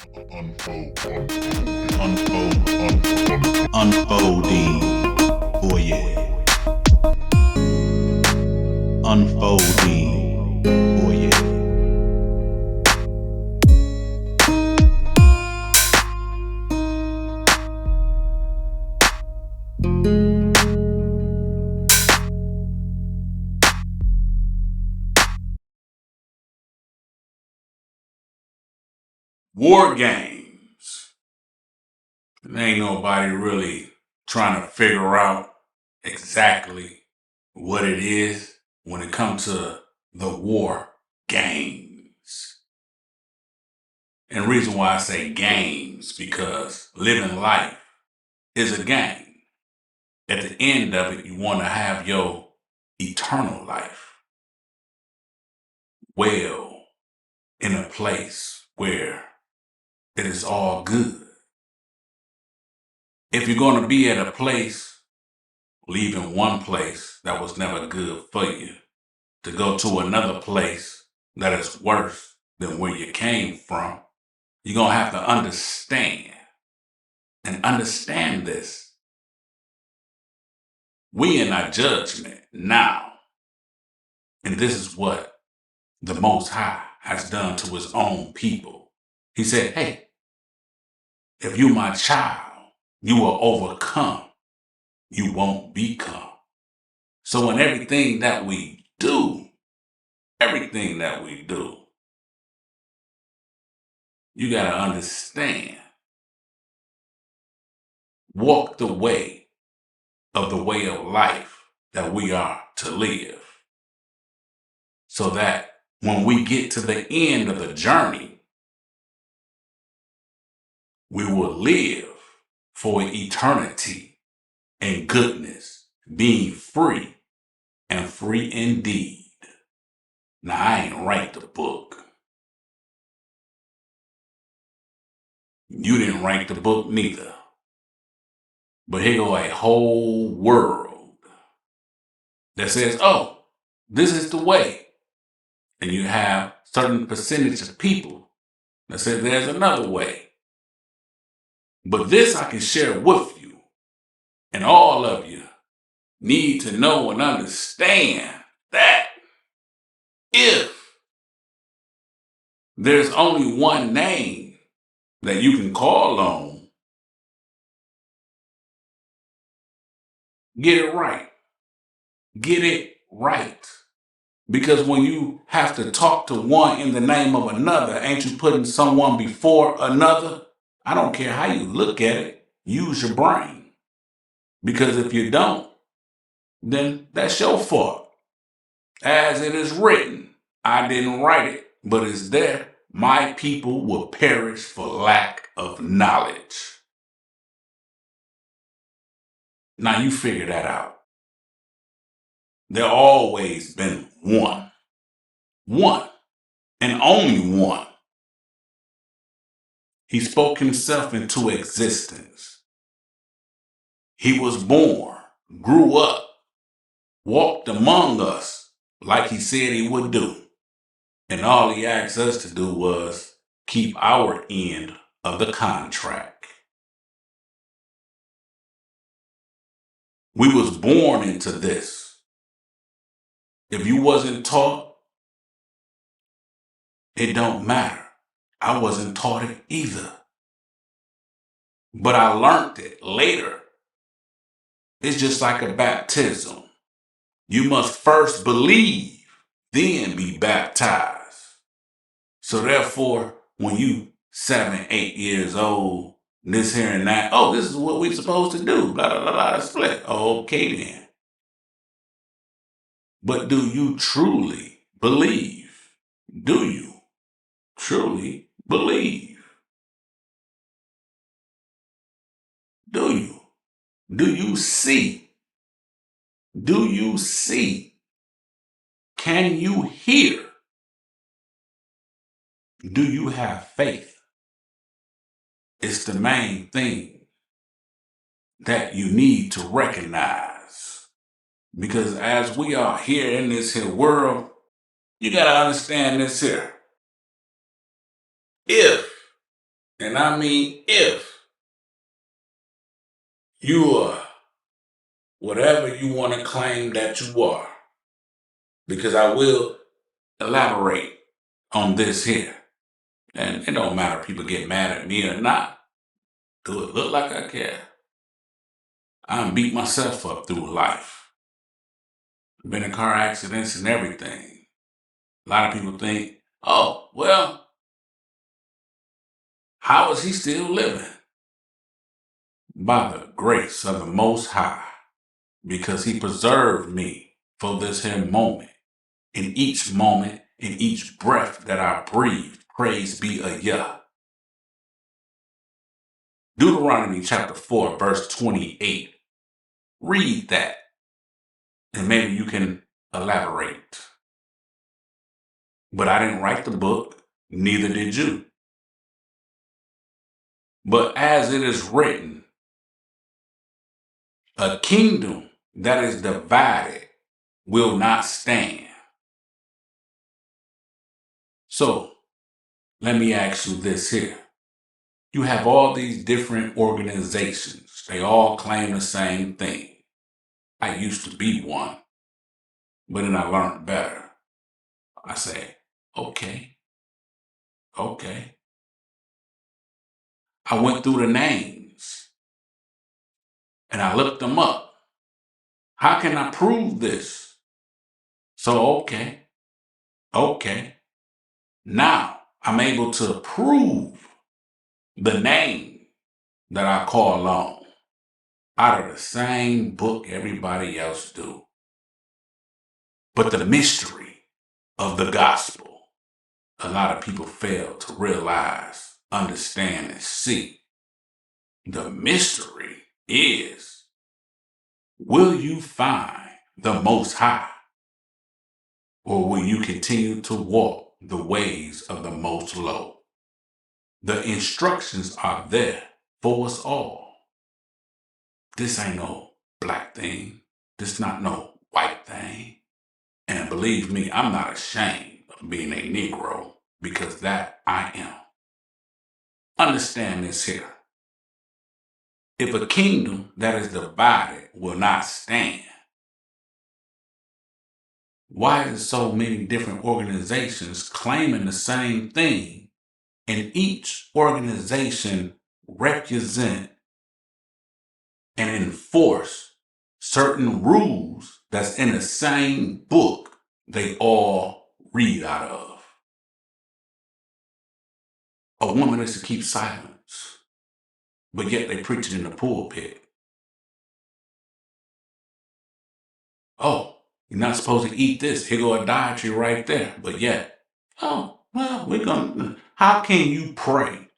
UnFolDing, VoYagE. UnFolDing, VoYagE. War games. There ain't nobody really trying to figure out exactly what it is when it comes to the war games. And the reason why I say games, because living life is a game. At the end of it, you want to have your eternal life well in a place where it is all good. If you're going to be at a place, leaving one place that was never good for you, to go to another place that is worse than where you came from, you're going to have to understand this. We in our judgment now, and this is what the Most High has done to his own people. He said, hey, if you my child, you will overcome. You won't become. So in everything that we do, you got to understand, walk the way of life that we are to live. So that when we get to the end of the journey, we will live for eternity in goodness, being free and free indeed. Now, I ain't write the book. You didn't write the book neither. But here go a whole world that says, oh, this is the way. And you have certain percentage of people that say there's another way. But this I can share with you, and all of you need to know and understand that if there's only one name that you can call on, get it right. Get it right. Because when you have to talk to one in the name of another, ain't you putting someone before another? I don't care how you look at it. Use your brain. Because if you don't, then that's your fault. As it is written, I didn't write it, but it's there. My people will perish for lack of knowledge. Now you figure that out. There always been one, and only one. He spoke himself into existence. He was born, grew up, walked among us like he said he would do. And all he asked us to do was keep our end of the contract. We was born into this. If you wasn't taught, it don't matter. I wasn't taught it either. But I learned it later. It's just like a baptism. You must first believe, then be baptized. So therefore, when you 7, 8 years old, this here and that, oh, this is what we're supposed to do, blah, blah, blah, blah, split. Okay then. But do you truly believe? Do you truly believe? Do you? Do you see? Do you see? Can you hear? Do you have faith? It's the main thing that you need to recognize. Because as we are here in this here world, you got to understand this here. If and I mean if, you are whatever you want to claim that you are, because I will elaborate on this here. And it don't matter if people get mad at me or not. Do it look like I care? I beat myself up through life. Been in car accidents and everything. A lot of people think, oh, well, how is he still living? By the grace of the Most High, because he preserved me for this here moment. In each moment, in each breath that I breathe, praise be Ehyeh. Deuteronomy chapter 4, verse 28. Read that, and maybe you can elaborate. But I didn't write the book, neither did you. But as it is written, a kingdom that is divided will not stand. So, let me ask you this here. You have all these different organizations. They all claim the same thing. I used to be one, but then I learned better. I say, okay. I went through the names and I looked them up. How can I prove this? So, okay. Now I'm able to prove the name that I call on out of the same book everybody else do. But the mystery of the gospel, a lot of people fail to realize, understand, and see. The mystery is, will you find the Most High, or will you continue to walk the ways of the Most Low? The instructions are there for us all. This ain't no black thing. This not no white thing. And believe me, I'm not ashamed of being a Negro, because that I am. Understand this here. If a kingdom that is divided will not stand, why is so many different organizations claiming the same thing, and each organization represent and enforce certain rules that's in the same book they all read out of? A woman is to keep silence, but yet they preach it in the pulpit. Oh, you're not supposed to eat this. Here go a dietary right there. But yet, oh, well, how can you pray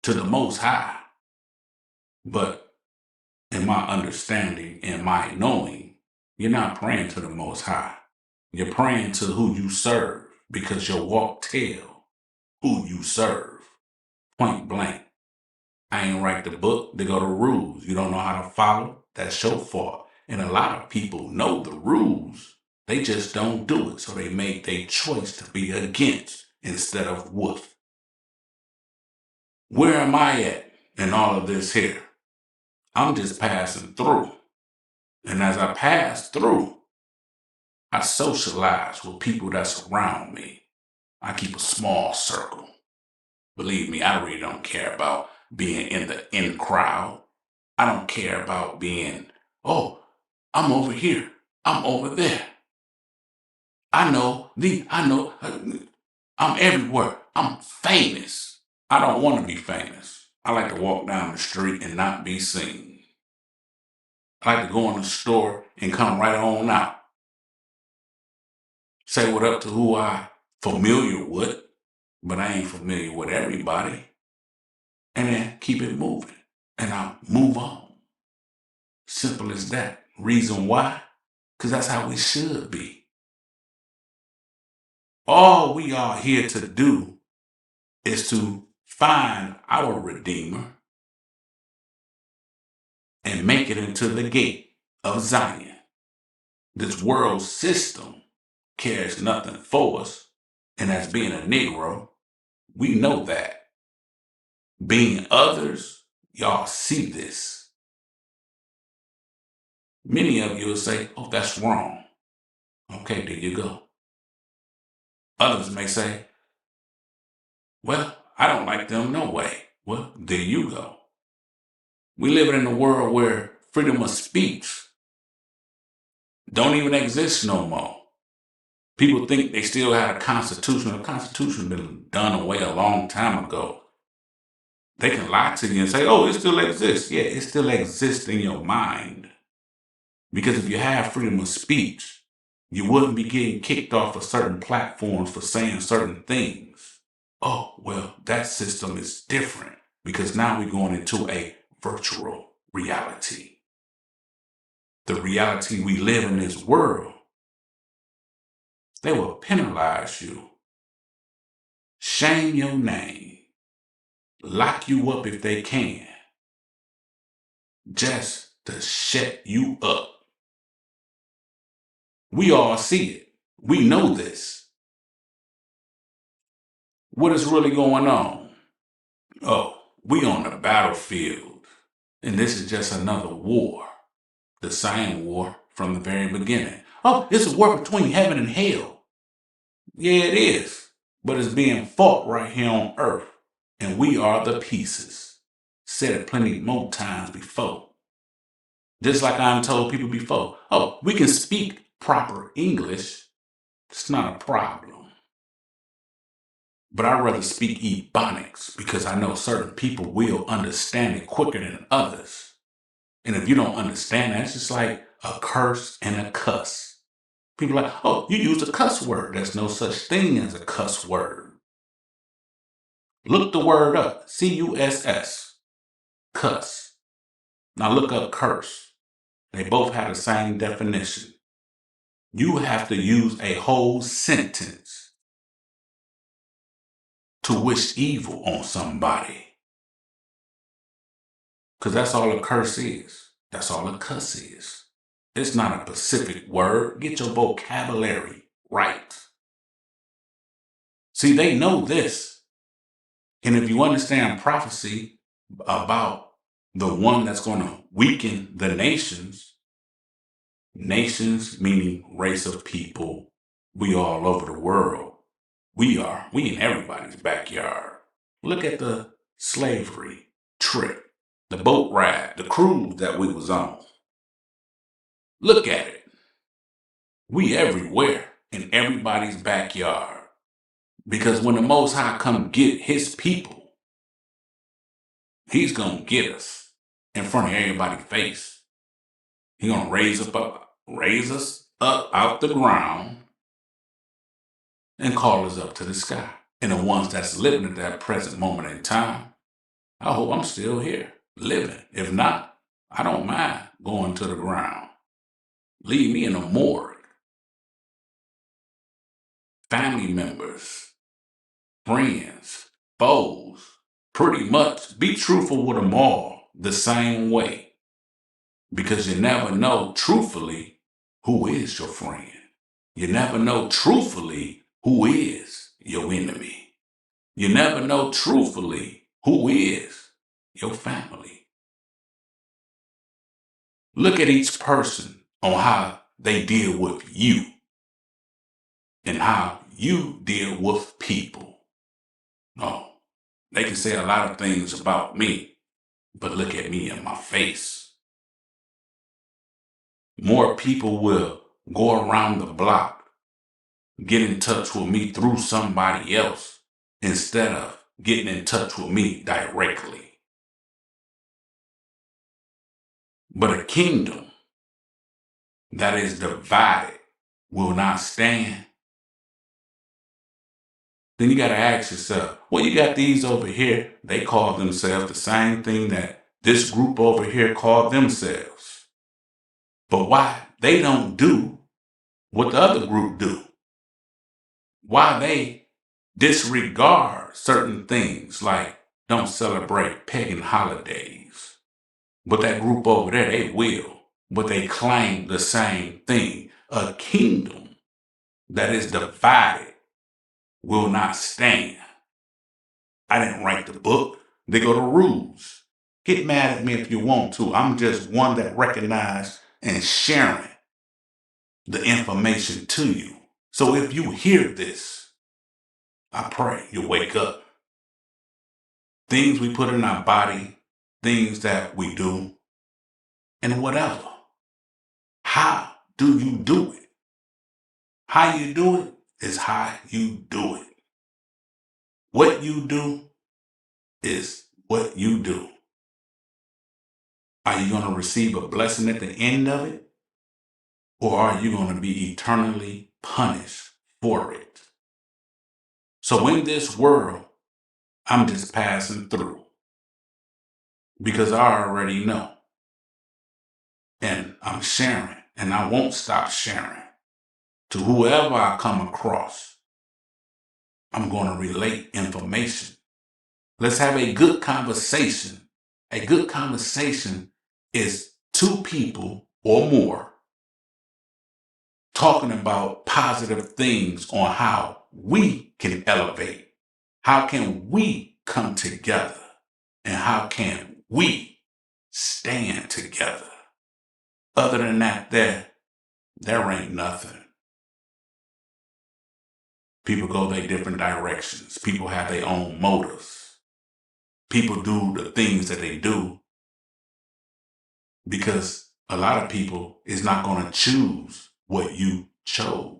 to the Most High? But in my understanding, in my knowing, you're not praying to the Most High. You're praying to who you serve, because your walk tell who you serve. Point blank. I ain't write the book. They go to rules. You don't know how to follow? That's your fault. And a lot of people know the rules. They just don't do it. So they make their choice to be against instead of with. Where am I at in all of this here? I'm just passing through. And as I pass through, I socialize with people that's around me. I keep a small circle. Believe me, I really don't care about being in the in crowd. I don't care about being, oh, I'm over here, I'm over there. I know, I'm everywhere. I'm famous. I don't want to be famous. I like to walk down the street and not be seen. I like to go in the store and come right on out. Say what up to who I familiar with, but I ain't familiar with everybody. And then keep it moving. And I'll move on. Simple as that. Reason why? Because that's how we should be. All we are here to do is to find our Redeemer and make it into the gate of Zion. This world system cares nothing for us, and as being a Negro, we know that. being others, y'all see this. Many of you will say, oh, that's wrong. Okay, there you go. Others may say, well, I don't like them no way. Well, there you go. We live in a world where freedom of speech don't even exist no more. People think they still had a constitution. The constitution been done away a long time ago. They can lie to you and say, oh, it still exists. Yeah, it still exists in your mind. Because if you have freedom of speech, you wouldn't be getting kicked off of certain platforms for saying certain things. Oh, well, that system is different because now we're going into a virtual reality. The reality we live in this world, they will penalize you, shame your name, lock you up if they can, just to shut you up. We all see it. We know this. What is really going on? Oh, we on the battlefield, and this is just another war. The same war from the very beginning. Oh, it's a war between heaven and hell. Yeah, it is. But it's being fought right here on earth, and we are the pieces. Said it plenty more times before. Just like I've told people before, oh, we can speak proper English. It's not a problem. But I'd rather speak Ebonics because I know certain people will understand it quicker than others. And if you don't understand that, it's just like a curse and a cuss. People are like, oh, you used a cuss word. There's no such thing as a cuss word. Look the word up, C-U-S-S, cuss. Now look up curse. They both have the same definition. You have to use a whole sentence to wish evil on somebody. Because that's all a curse is. That's all a cuss is. It's not a specific word. Get your vocabulary right. See, they know this. And if you understand prophecy about the one that's going to weaken the nations, nations meaning race of people, we all over the world. We in everybody's backyard. Look at the slavery trip, the boat ride, the cruise that we was on. Look at it. We everywhere in everybody's backyard. Because when the Most High come get his people, he's going to get us in front of everybody's face. He's going to raise us up out the ground and call us up to the sky. And the ones that's living at that present moment in time, I hope I'm still here, living. If not, I don't mind going to the ground. Leave me in a morgue. Family members, friends, foes, pretty much be truthful with them all the same way. Because you never know truthfully who is your friend. You never know truthfully who is your enemy. You never know truthfully who is your family. Look at each person on how they deal with you and how you deal with people. Oh, they can say a lot of things about me, but look at me in my face. More people will go around the block, get in touch with me through somebody else instead of getting in touch with me directly. But a kingdom that is divided will not stand. Then you got to ask yourself, well, you got these over here. They call themselves the same thing that this group over here called themselves. But why they don't do what the other group do? Why they disregard certain things like don't celebrate pagan holidays. But that group over there, they will. But they claim the same thing. A kingdom that is divided will not stand. I didn't write the book, They go to rules. Get mad at me if you want to. I'm just one that recognizes and sharing the information to you. So if you hear this, I pray you wake up. Things we put in our body, things that we do, and whatever. How do you do it? How you do it is how you do it. What you do is what you do. Are you going to receive a blessing at the end of it? Or are you going to be eternally punished for it? So in this world, I'm just passing through because I already know. And I'm sharing, and I won't stop sharing. To whoever I come across, I'm going to relate information. Let's have a good conversation. A good conversation is two people or more talking about positive things on how we can elevate. How can we come together? And how can we stand together? Other than that, there ain't nothing. People go their different directions. People have their own motives. People do the things that they do because a lot of people is not going to choose what you chose.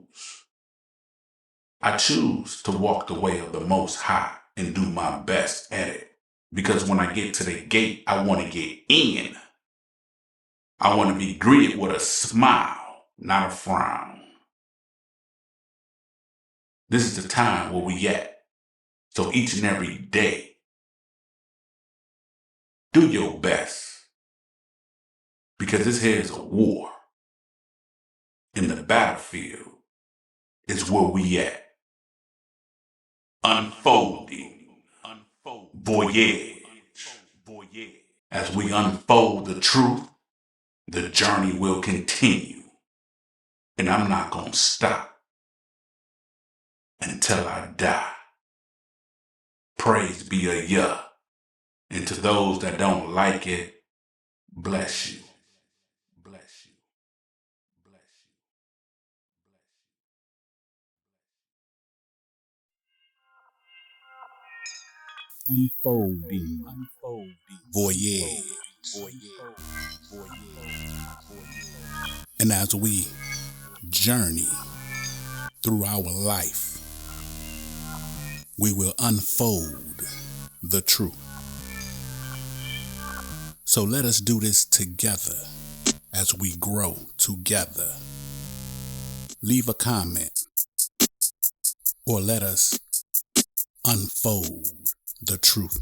I choose to walk the way of the Most High and do my best at it. Because when I get to the gate, I want to get in. I want to be greeted with a smile, not a frown. This is the time where we at. So each and every day, do your best. Because this here is a war. In the battlefield is where we at. UnFolDing. VoYagE. As we unfold the truth, the journey will continue. And I'm not going to stop until I die. Praise be Ehyeh. And to those that don't like it, bless you. Bless you. Bless you. UnFolDing. VoYagE. And as we journey through our life, we will unfold the truth. So let us do this together as we grow together. Leave a comment or let us unfold the truth.